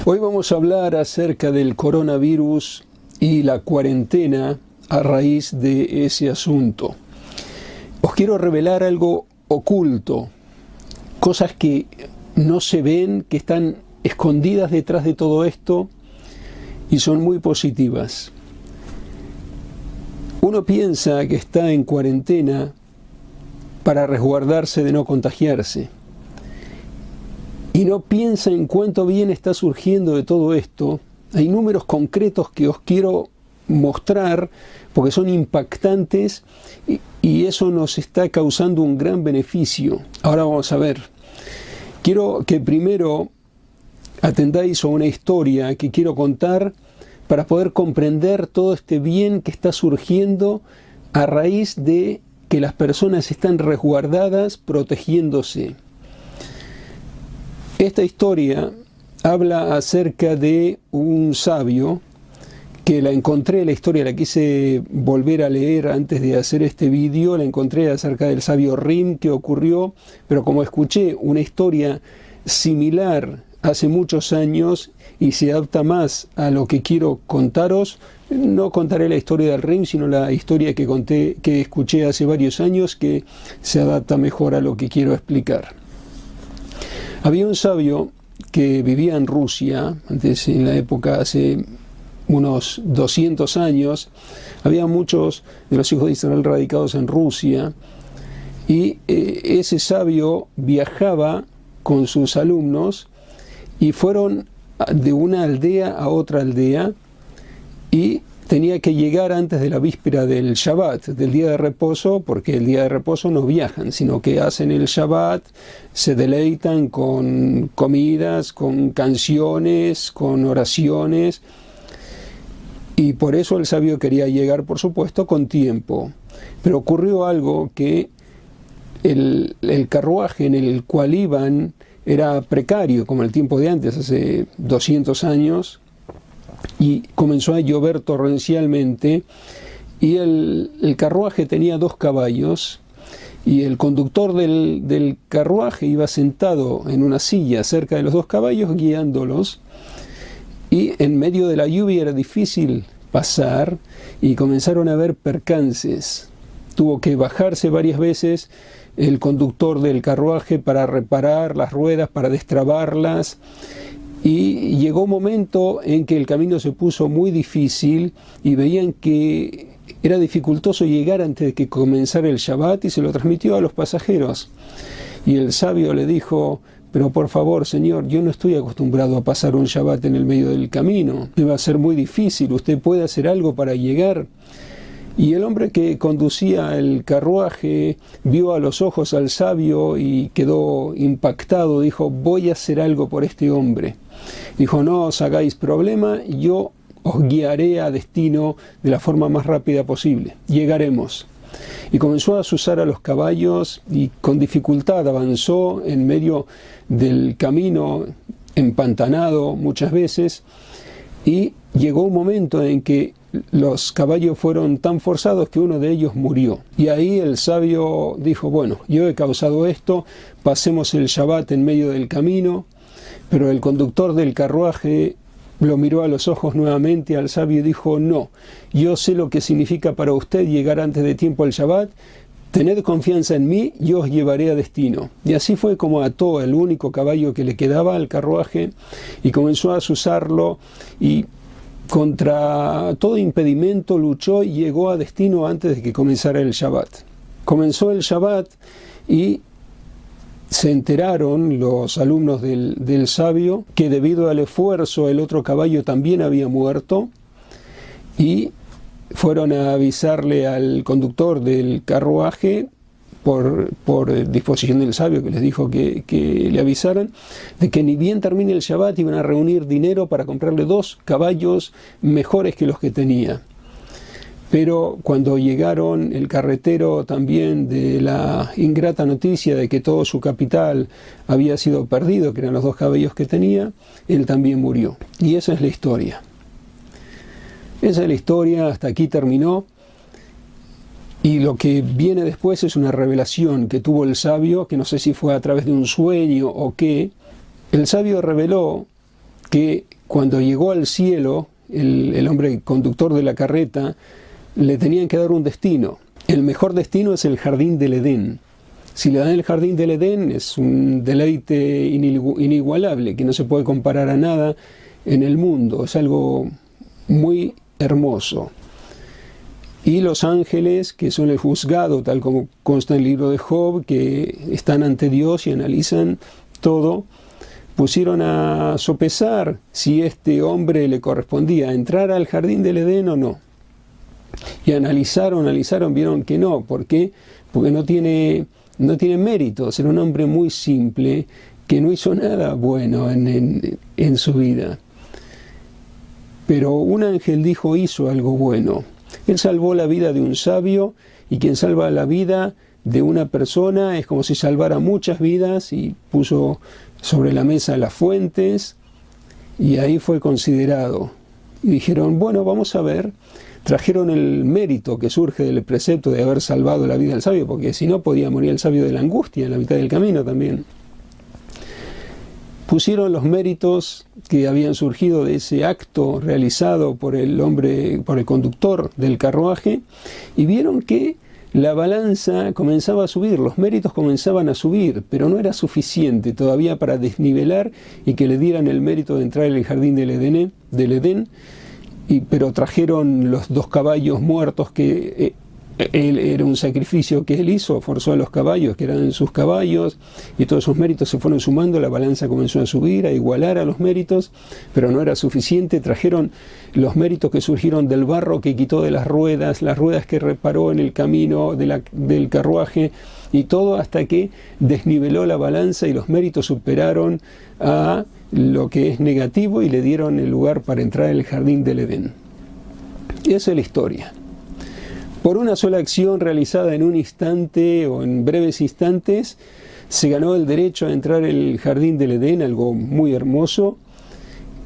Hoy vamos a hablar acerca del coronavirus y la cuarentena a raíz de ese asunto. Os quiero revelar algo oculto, cosas que no se ven, que están escondidas detrás de todo esto y son muy positivas. Uno piensa que está en cuarentena para resguardarse de no contagiarse. Y no piensa en cuánto bien está surgiendo de todo esto. Hay números concretos que os quiero mostrar porque son impactantes y eso nos está causando un gran beneficio. Ahora vamos a ver. Quiero que primero atendáis a una historia que quiero contar para poder comprender todo este bien que está surgiendo a raíz de que las personas están resguardadas, protegiéndose. Esta historia habla acerca de un sabio que la encontré, la historia la quise volver a leer antes de hacer este vídeo, la encontré acerca del sabio Rim que ocurrió, pero como escuché una historia similar hace muchos años y se adapta más a lo que quiero contaros, no contaré la historia del Rim, sino la historia que escuché hace varios años que se adapta mejor a lo que quiero explicar. Había un sabio que vivía en Rusia, antes en la época, hace unos 200 años, había muchos de los hijos de Israel radicados en Rusia, y ese sabio viajaba con sus alumnos y fueron de una aldea a otra aldea y tenía que llegar antes de la víspera del Shabbat, del día de reposo, porque el día de reposo no viajan, sino que hacen el Shabbat, se deleitan con comidas, con canciones, con oraciones, y por eso el sabio quería llegar, por supuesto, con tiempo. Pero ocurrió algo que el carruaje en el cual iban era precario, como el tiempo de antes, hace 200 años, y comenzó a llover torrencialmente y el carruaje tenía 2 caballos y el conductor del carruaje iba sentado en una silla cerca de los 2 caballos guiándolos, y en medio de la lluvia era difícil pasar y comenzaron a haber percances. Tuvo que bajarse varias veces el conductor del carruaje para reparar las ruedas, para destrabarlas. Y llegó un momento en que el camino se puso muy difícil y veían que era dificultoso llegar antes de que comenzara el Shabbat, y se lo transmitió a los pasajeros. Y el sabio le dijo: pero por favor, señor, yo no estoy acostumbrado a pasar un Shabbat en el medio del camino. Me va a ser muy difícil, usted puede hacer algo para llegar. Y el hombre que conducía el carruaje vio a los ojos al sabio y quedó impactado. Dijo: voy a hacer algo por este hombre. Dijo: no os hagáis problema, yo os guiaré a destino de la forma más rápida posible. Llegaremos. Y comenzó a azuzar a los caballos y con dificultad avanzó en medio del camino empantanado muchas veces, y llegó un momento en que los caballos fueron tan forzados que uno de ellos murió. Y ahí el sabio dijo: bueno, yo he causado esto, pasemos el Shabbat en medio del camino. Pero el conductor del carruaje lo miró a los ojos nuevamente al sabio y dijo: no, yo sé lo que significa para usted llegar antes de tiempo al Shabbat, tened confianza en mí, yo os llevaré a destino. Y así fue como ató el único caballo que le quedaba al carruaje y comenzó a azuzarlo, y contra todo impedimento luchó y llegó a destino antes de que comenzara el Shabbat. Comenzó el Shabbat y se enteraron los alumnos del sabio que debido al esfuerzo el otro caballo también había muerto, y fueron a avisarle al conductor del carruaje por disposición del sabio, que les dijo que le avisaran de que ni bien termine el Shabbat iban a reunir dinero para comprarle 2 caballos mejores que los que tenía. Pero cuando llegaron, el carretero también de la ingrata noticia de que todo su capital había sido perdido, que eran los 2 caballos que tenía, él también murió. Y esa es la historia. Esa es la historia, hasta aquí terminó. Y lo que viene después es una revelación que tuvo el sabio, que no sé si fue a través de un sueño o qué. El sabio reveló que cuando llegó al cielo, el hombre conductor de la carreta, le tenían que dar un destino. El mejor destino es el jardín del Edén. Si le dan el jardín del Edén, es un deleite inigualable, que no se puede comparar a nada en el mundo. Es algo muy hermoso. Y los ángeles, que son el juzgado, tal como consta en el libro de Job, que están ante Dios y analizan todo, pusieron a sopesar si este hombre le correspondía entrar al jardín del Edén o no. Y analizaron, vieron que no. ¿Por qué? Porque no tiene méritos. Era un hombre muy simple, que no hizo nada bueno en su vida. Pero un ángel dijo, hizo algo bueno. Él salvó la vida de un sabio, y quien salva la vida de una persona es como si salvara muchas vidas, y puso sobre la mesa las fuentes, y ahí fue considerado. Y dijeron, bueno, vamos a ver. Trajeron el mérito que surge del precepto de haber salvado la vida del sabio, porque si no podía morir el sabio de la angustia en la mitad del camino también. Pusieron los méritos que habían surgido de ese acto realizado por el conductor del carruaje, y vieron que la balanza comenzaba a subir, los méritos comenzaban a subir, pero no era suficiente todavía para desnivelar y que le dieran el mérito de entrar en el jardín del Edén, pero trajeron los 2 caballos muertos que era un sacrificio que él hizo, forzó a los caballos, que eran sus caballos, y todos esos méritos se fueron sumando, la balanza comenzó a subir, a igualar a los méritos, pero no era suficiente. Trajeron los méritos que surgieron del barro que quitó de las ruedas que reparó en el camino del carruaje, y todo hasta que desniveló la balanza y los méritos superaron a lo que es negativo y le dieron el lugar para entrar en el jardín del Edén. Y esa es la historia. Por una sola acción realizada en un instante o en breves instantes, se ganó el derecho a entrar en el jardín del Edén, algo muy hermoso,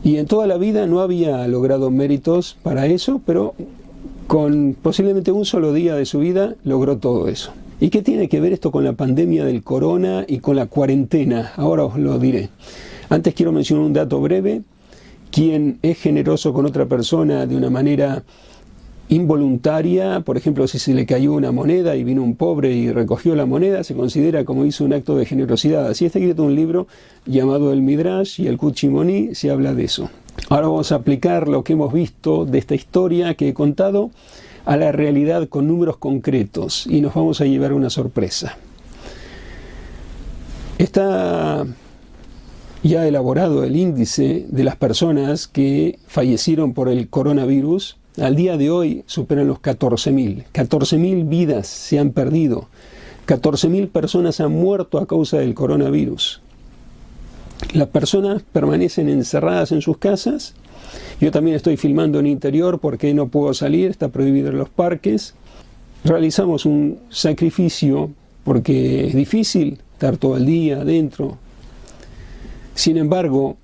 y en toda la vida no había logrado méritos para eso, pero con posiblemente un solo día de su vida logró todo eso. ¿Y qué tiene que ver esto con la pandemia del corona y con la cuarentena? Ahora os lo diré. Antes quiero mencionar un dato breve. Quien es generoso con otra persona de una manera involuntaria, por ejemplo, si se le cayó una moneda y vino un pobre y recogió la moneda, se considera como hizo un acto de generosidad. Así está escrito un libro llamado El Midrash, y el Kuchimoni se habla de eso. Ahora vamos a aplicar lo que hemos visto de esta historia que he contado a la realidad con números concretos, y nos vamos a llevar una sorpresa. Está ya elaborado el índice de las personas que fallecieron por el coronavirus. Al día de hoy superan los 14.000. 14.000 vidas se han perdido. 14.000 personas han muerto a causa del coronavirus. Las personas permanecen encerradas en sus casas. Yo también estoy filmando en interior porque no puedo salir, está prohibido en los parques. Realizamos un sacrificio porque es difícil estar todo el día adentro. Sin embargo,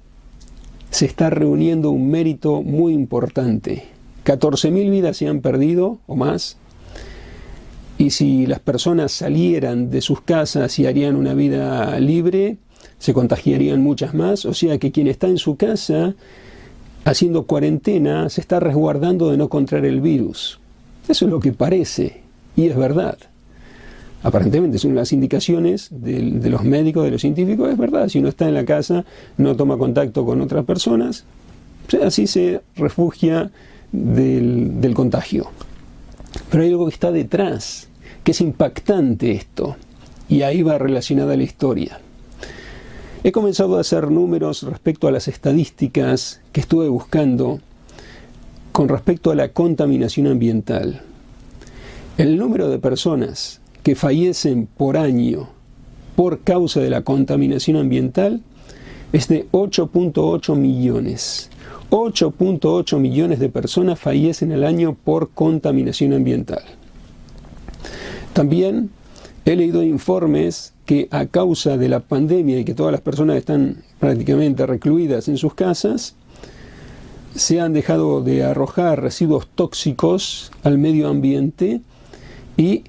se está reuniendo un mérito muy importante. 14.000 vidas se han perdido o más, y si las personas salieran de sus casas y harían una vida libre, se contagiarían muchas más. O sea que quien está en su casa haciendo cuarentena se está resguardando de no contraer el virus. Eso es lo que parece, y es verdad. Aparentemente son las indicaciones de los médicos, de los científicos, es verdad. Si uno está en la casa, no toma contacto con otras personas, así se refugia del contagio. Pero hay algo que está detrás, que es impactante esto, y ahí va relacionada la historia. He comenzado a hacer números respecto a las estadísticas que estuve buscando con respecto a la contaminación ambiental. El número de personas que fallecen por año por causa de la contaminación ambiental es de 8.8 millones. 8.8 millones de personas fallecen al año por contaminación ambiental. También he leído informes que a causa de la pandemia y que todas las personas están prácticamente recluidas en sus casas, se han dejado de arrojar residuos tóxicos al medio ambiente, y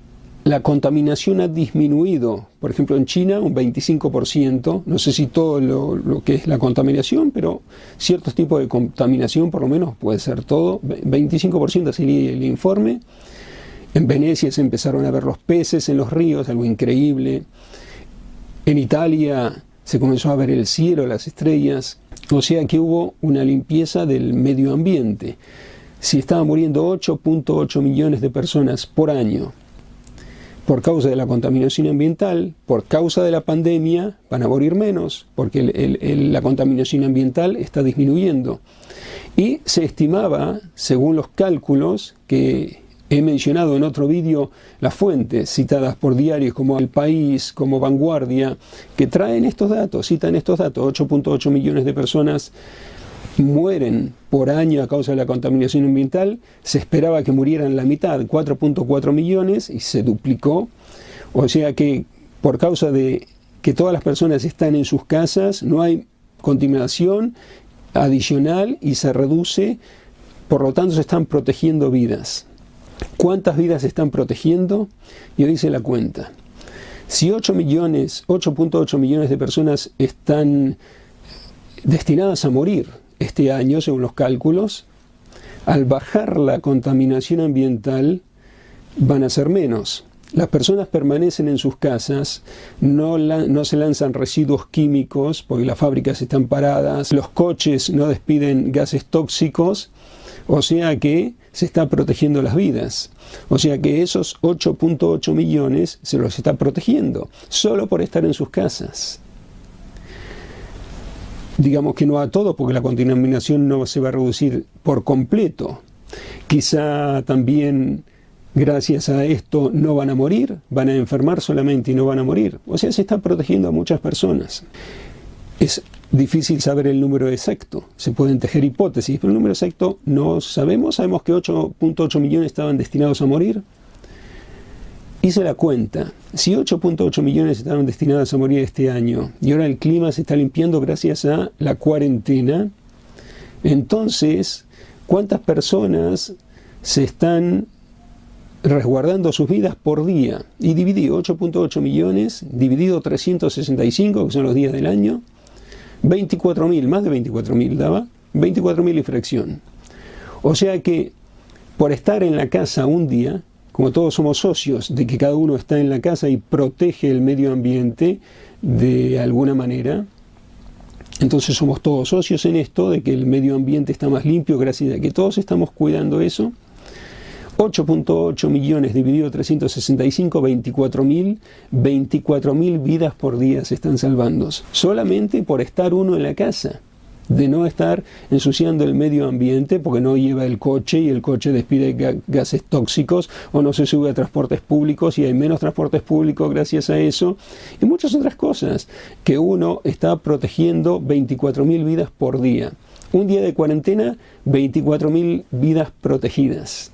la contaminación ha disminuido. Por ejemplo, en China un 25%, no sé si todo lo que es la contaminación, pero ciertos tipos de contaminación por lo menos puede ser todo. 25% así el informe. En Venecia se empezaron a ver los peces en los ríos, algo increíble. En Italia se comenzó a ver el cielo, las estrellas. O sea que hubo una limpieza del medio ambiente. Si estaban muriendo 8.8 millones de personas por año por causa de la contaminación ambiental, por causa de la pandemia, van a morir menos, porque la contaminación ambiental está disminuyendo. Y se estimaba, según los cálculos que he mencionado en otro vídeo, las fuentes citadas por diarios como El País, como Vanguardia, que traen estos datos, citan estos datos: 8.8 millones de personas mueren por año a causa de la contaminación ambiental. Se esperaba que murieran la mitad, 4.4 millones, y se duplicó. O sea que por causa de que todas las personas están en sus casas, no hay contaminación adicional y se reduce, por lo tanto se están protegiendo vidas. ¿Cuántas vidas se están protegiendo? Yo hice la cuenta. Si 8.8 millones de personas están destinadas a morir este año, según los cálculos, al bajar la contaminación ambiental van a ser menos. Las personas permanecen en sus casas, no se lanzan residuos químicos porque las fábricas están paradas, los coches no despiden gases tóxicos, o sea que se está protegiendo las vidas. O sea que esos 8.8 millones se los está protegiendo, solo por estar en sus casas. Digamos que no a todos, porque la contaminación no se va a reducir por completo. Quizá también gracias a esto no van a morir, van a enfermar solamente y no van a morir. O sea, se está protegiendo a muchas personas. Es difícil saber el número exacto, se pueden tejer hipótesis, pero el número exacto no sabemos. Sabemos que 8.8 millones estaban destinados a morir. Hice la cuenta, si 8.8 millones estaban destinados a morir este año y ahora el clima se está limpiando gracias a la cuarentena, entonces, ¿cuántas personas se están resguardando sus vidas por día? Y dividí 8.8 millones, dividido 365, que son los días del año, 24.000, más de 24.000 daba, 24.000 y fracción. O sea que por estar en la casa un día, como todos somos socios de que cada uno está en la casa y protege el medio ambiente de alguna manera, entonces somos todos socios en esto, de que el medio ambiente está más limpio gracias a que todos estamos cuidando eso. 8.8 millones dividido 365, 24.000 vidas por día se están salvando, solamente por estar uno en la casa, de no estar ensuciando el medio ambiente porque no lleva el coche y el coche despide gases tóxicos, o no se sube a transportes públicos y hay menos transportes públicos gracias a eso, y muchas otras cosas, que uno está protegiendo 24.000 vidas por día. Un día de cuarentena, 24.000 vidas protegidas.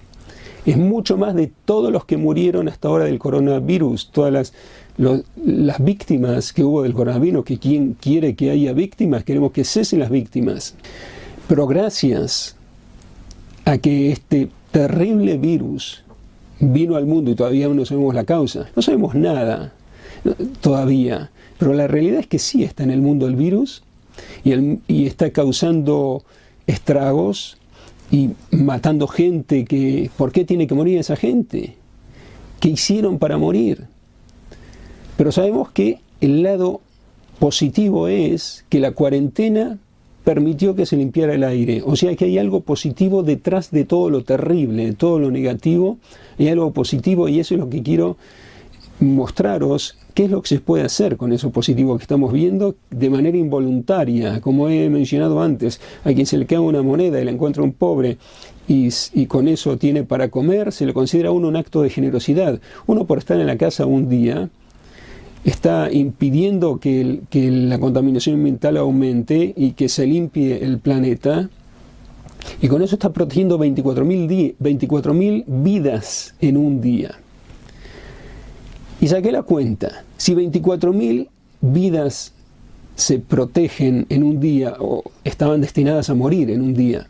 Es mucho más de todos los que murieron hasta ahora del coronavirus, todas las víctimas que hubo del coronavirus, que quien quiere que haya víctimas, queremos que cesen las víctimas. Pero gracias a que este terrible virus vino al mundo y todavía no sabemos la causa, no sabemos nada todavía, pero la realidad es que sí está en el mundo el virus y está causando estragos y matando gente. ¿Por qué tiene que morir esa gente? ¿Qué hicieron para morir? Pero sabemos que el lado positivo es que la cuarentena permitió que se limpiara el aire. O sea que hay algo positivo detrás de todo lo terrible, de todo lo negativo. Hay algo positivo y eso es lo que quiero mostraros, qué es lo que se puede hacer con eso positivo que estamos viendo de manera involuntaria. Como he mencionado antes, a quien se le cae una moneda y la encuentra un pobre y con eso tiene para comer, se le considera a uno un acto de generosidad. Uno, por estar en la casa un día, está impidiendo que la contaminación ambiental aumente y que se limpie el planeta, y con eso está protegiendo 24.000 vidas en un día. Y saqué la cuenta, si 24.000 vidas se protegen en un día o estaban destinadas a morir en un día,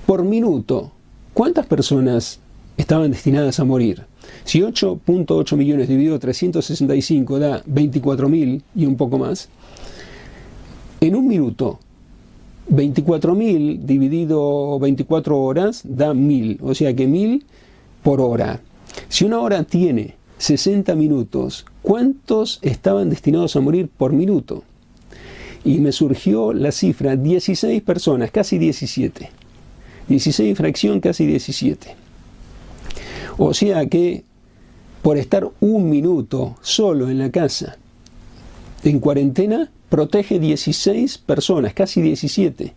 por minuto, ¿cuántas personas estaban destinadas a morir. Si 8.8 millones dividido 365 da 24.000 y un poco más, en un minuto, 24.000 dividido 24 horas da 1.000, o sea que 1.000 por hora. Si una hora tiene 60 minutos, ¿cuántos estaban destinados a morir por minuto? Y me surgió la cifra 16 personas, casi 17. 16 fracción, casi 17. O sea que por estar un minuto solo en la casa, en cuarentena, protege 16 personas, casi 17.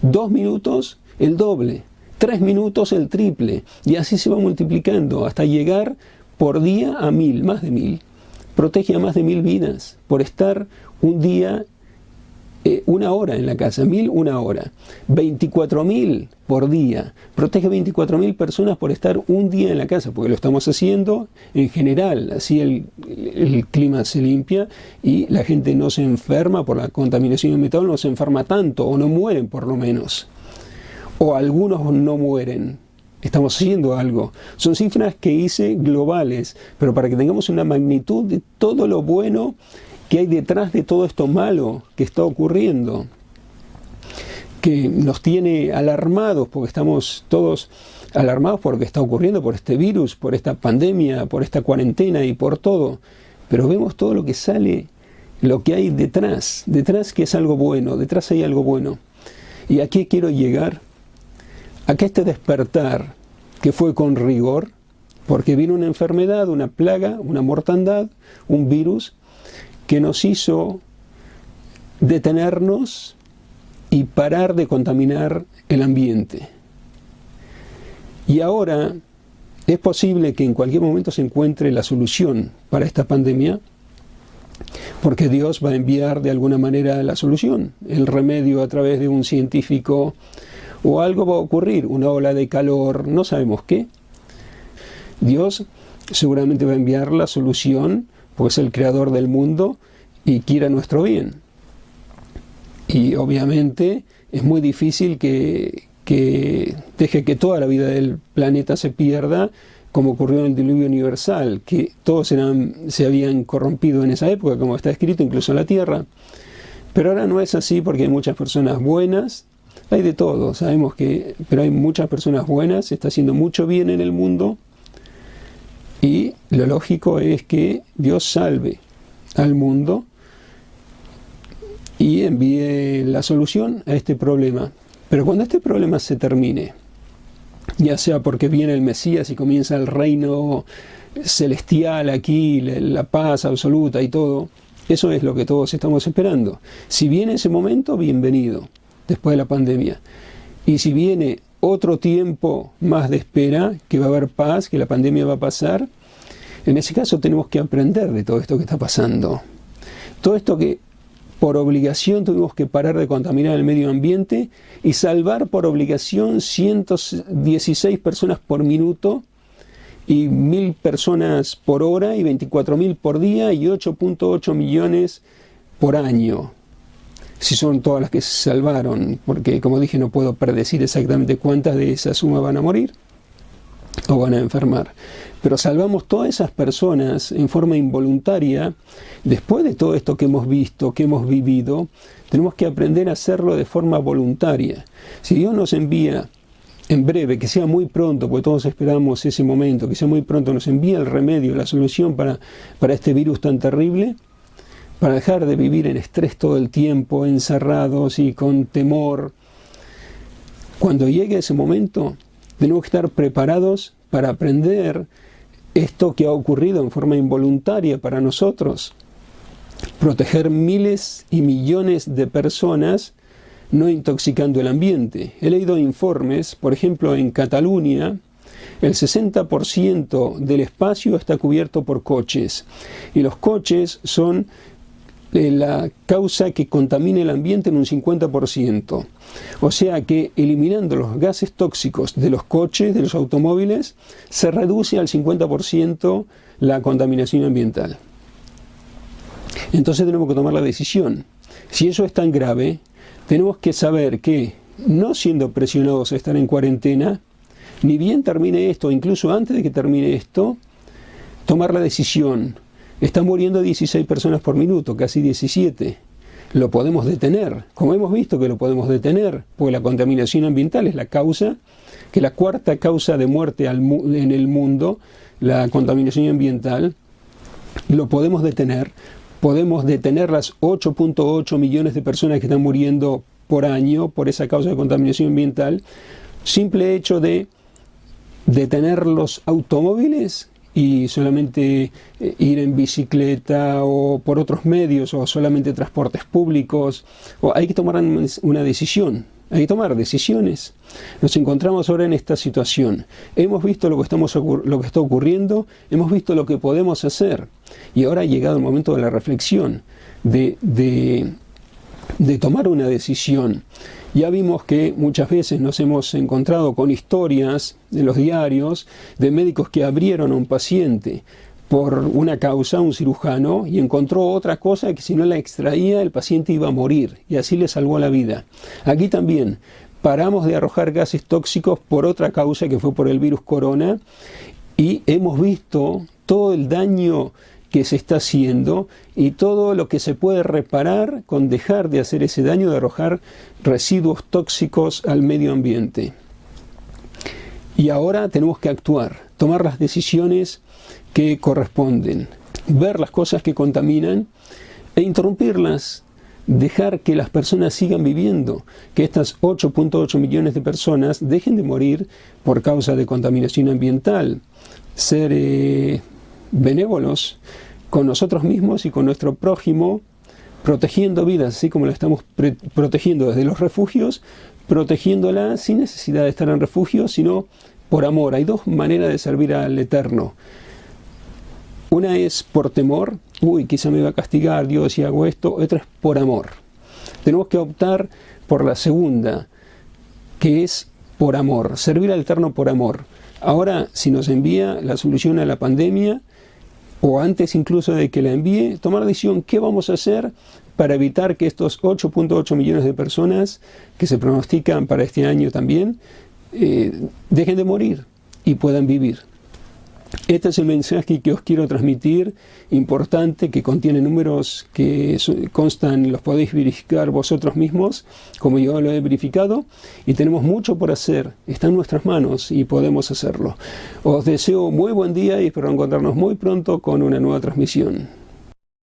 2 minutos, el doble. 3 minutos, el triple. Y así se va multiplicando hasta llegar por día a 1.000, más de 1.000. Protege a más de 1.000 vidas por estar un día, una hora en la casa. 1.000, una hora. 24.000 por día. Protege 24.000 personas por estar un día en la casa, porque lo estamos haciendo en general. Así el clima se limpia y la gente no se enferma por la contaminación ambiental, no se enferma tanto, o no mueren por lo menos. O algunos no mueren. Estamos haciendo algo. Son cifras que hice globales, pero para que tengamos una magnitud de todo lo bueno que hay detrás de todo esto malo que está ocurriendo, que nos tiene alarmados, porque estamos todos alarmados por lo que está ocurriendo, por este virus, por esta pandemia, por esta cuarentena y por todo. Pero vemos todo lo que sale, lo que hay detrás que es algo bueno, detrás hay algo bueno. ¿Y a qué quiero llegar? A que este despertar, que fue con rigor, porque vino una enfermedad, una plaga, una mortandad, un virus, que nos hizo detenernos y parar de contaminar el ambiente. Y ahora es posible que en cualquier momento se encuentre la solución para esta pandemia, porque Dios va a enviar de alguna manera la solución, el remedio a través de un científico, o algo va a ocurrir, una ola de calor, no sabemos qué. Dios seguramente va a enviar la solución, pues es el creador del mundo y quiere nuestro bien. Y obviamente es muy difícil que deje que toda la vida del planeta se pierda, como ocurrió en el diluvio universal, que todos se habían corrompido en esa época, como está escrito, incluso la tierra. Pero ahora no es así, porque hay muchas personas buenas, hay de todo, sabemos que, pero hay muchas personas buenas, se está haciendo mucho bien en el mundo, y lo lógico es que Dios salve al mundo y envíe la solución a este problema. Pero cuando este problema se termine, ya sea porque viene el Mesías y comienza el reino celestial aquí, la paz absoluta y todo, eso es lo que todos estamos esperando. Si viene ese momento, bienvenido, después de la pandemia. Y si viene otro tiempo más de espera, que va a haber paz, que la pandemia va a pasar, en ese caso tenemos que aprender de todo esto que está pasando. Todo esto que por obligación tuvimos que parar de contaminar el medio ambiente y salvar por obligación 116 personas por minuto y 1.000 personas por hora y 24.000 por día y 8.8 millones por año. Si son todas las que se salvaron, porque como dije no puedo predecir exactamente cuántas de esa suma van a morir o van a enfermar. Pero salvamos todas esas personas en forma involuntaria. Después de todo esto que hemos visto, que hemos vivido, tenemos que aprender a hacerlo de forma voluntaria. Si Dios nos envía en breve, que sea muy pronto, porque todos esperamos ese momento, que sea muy pronto, nos envía el remedio, la solución para este virus tan terrible, para dejar de vivir en estrés todo el tiempo, encerrados y con temor. Cuando llegue ese momento, tenemos que estar preparados para aprender esto que ha ocurrido en forma involuntaria para nosotros. Proteger miles y millones de personas no intoxicando el ambiente. He leído informes, por ejemplo, en Cataluña, el 60% del espacio está cubierto por coches. Y los coches son la causa que contamina el ambiente en un 50%. O sea que eliminando los gases tóxicos de los coches, de los automóviles, se reduce al 50% la contaminación ambiental. Entonces tenemos que tomar la decisión. Si eso es tan grave, tenemos que saber que, no siendo presionados a estar en cuarentena, ni bien termine esto, incluso antes de que termine esto, tomar la decisión. Están muriendo 16 personas por minuto, casi 17. Lo podemos detener, como hemos visto que lo podemos detener, porque la contaminación ambiental es la causa, que la cuarta causa de muerte en el mundo, la contaminación ambiental, lo podemos detener las 8.8 millones de personas que están muriendo por año por esa causa de contaminación ambiental. Simple hecho de detener los automóviles y solamente ir en bicicleta o por otros medios o solamente transportes públicos. Hay que tomar una decisión, hay que tomar decisiones. Nos encontramos ahora en esta situación. Hemos visto lo que está ocurriendo, hemos visto lo que podemos hacer y ahora ha llegado el momento de la reflexión, de tomar una decisión. Ya vimos que muchas veces nos hemos encontrado con historias en los diarios de médicos que abrieron a un paciente por una causa, un cirujano, y encontró otra cosa que si no la extraía el paciente iba a morir, y así le salvó la vida. Aquí también paramos de arrojar gases tóxicos por otra causa que fue por el virus corona, y hemos visto todo el daño que se está haciendo y todo lo que se puede reparar con dejar de hacer ese daño, de arrojar residuos tóxicos al medio ambiente. Y ahora tenemos que actuar, tomar las decisiones que corresponden, ver las cosas que contaminan e interrumpirlas, dejar que las personas sigan viviendo, que estas 8.8 millones de personas dejen de morir por causa de contaminación ambiental, ser benévolos con nosotros mismos y con nuestro prójimo, protegiendo vidas, así como la estamos protegiendo desde los refugios, protegiéndola sin necesidad de estar en refugio, sino por amor. Hay dos maneras de servir al Eterno. Una es por temor, quizá me va a castigar Dios si hago esto. Otra es por amor. Tenemos que optar por la segunda, que es por amor, servir al Eterno por amor. Ahora, si nos envía la solución a la pandemia, o antes incluso de que la envíe, tomar la decisión, ¿qué vamos a hacer para evitar que estos 8.8 millones de personas que se pronostican para este año también, dejen de morir y puedan vivir? Este es el mensaje que os quiero transmitir, importante, que contiene números que constan, los podéis verificar vosotros mismos, como yo lo he verificado, y tenemos mucho por hacer, está en nuestras manos y podemos hacerlo. Os deseo muy buen día y espero encontrarnos muy pronto con una nueva transmisión.